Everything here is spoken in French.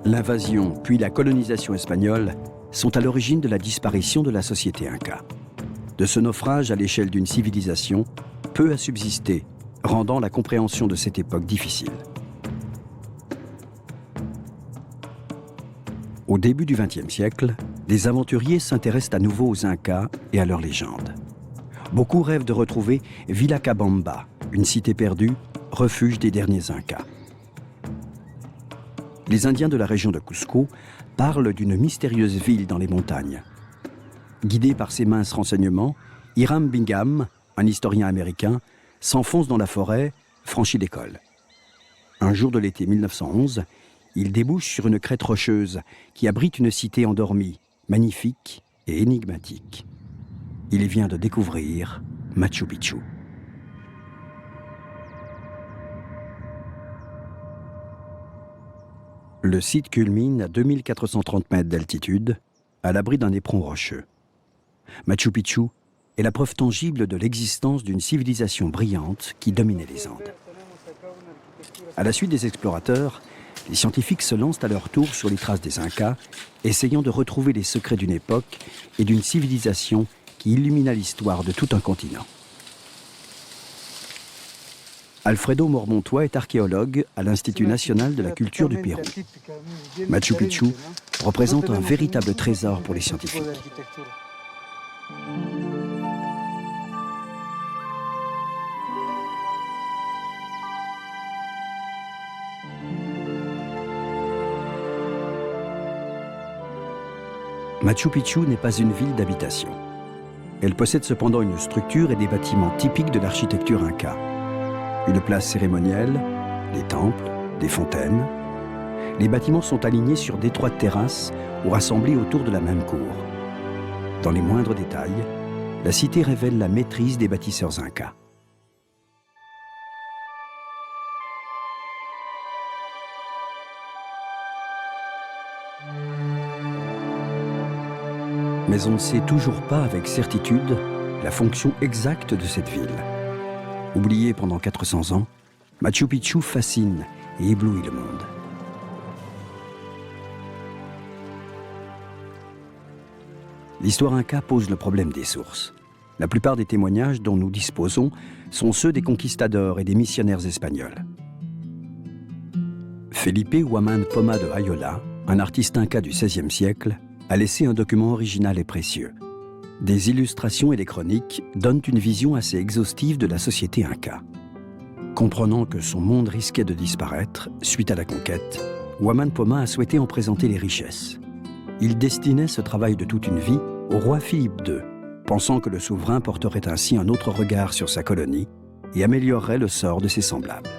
L'invasion puis la colonisation espagnole sont à l'origine de la disparition de la société inca. De ce naufrage à l'échelle d'une civilisation, peu a subsisté, rendant la compréhension de cette époque difficile. Au début du XXe siècle, des aventuriers s'intéressent à nouveau aux Incas et à leurs légendes. Beaucoup rêvent de retrouver Vilcabamba, une cité perdue, refuge des derniers Incas. Les Indiens de la région de Cusco parlent d'une mystérieuse ville dans les montagnes. Guidé par ses minces renseignements, Hiram Bingham, un historien américain, s'enfonce dans la forêt, franchit l'école. Un jour de l'été 1911, il débouche sur une crête rocheuse qui abrite une cité endormie, magnifique et énigmatique. Il vient de découvrir Machu Picchu. Le site culmine à 2430 mètres d'altitude, à l'abri d'un éperon rocheux. Machu Picchu est la preuve tangible de l'existence d'une civilisation brillante qui dominait les Andes. À la suite des explorateurs, les scientifiques se lancent à leur tour sur les traces des Incas, essayant de retrouver les secrets d'une époque et d'une civilisation qui illumina l'histoire de tout un continent. Alfredo Mormontois est archéologue à l'Institut national de la culture du Pérou. Machu Picchu représente un véritable trésor pour les scientifiques. Machu Picchu n'est pas une ville d'habitation. Elle possède cependant une structure et des bâtiments typiques de l'architecture inca. Une place cérémonielle, des temples, des fontaines. Les bâtiments sont alignés sur d'étroites terrasses ou rassemblés autour de la même cour. Dans les moindres détails, la cité révèle la maîtrise des bâtisseurs incas. Mais on ne sait toujours pas avec certitude la fonction exacte de cette ville. Oubliée pendant 400 ans, Machu Picchu fascine et éblouit le monde. L'histoire inca pose le problème des sources. La plupart des témoignages dont nous disposons sont ceux des conquistadors et des missionnaires espagnols. Felipe Huamán Poma de Ayola, un artiste inca du XVIe siècle, a laissé un document original et précieux. Des illustrations et des chroniques donnent une vision assez exhaustive de la société inca. Comprenant que son monde risquait de disparaître suite à la conquête, Huamán Poma a souhaité en présenter les richesses. Il destinait ce travail de toute une vie au roi Philippe II, pensant que le souverain porterait ainsi un autre regard sur sa colonie et améliorerait le sort de ses semblables.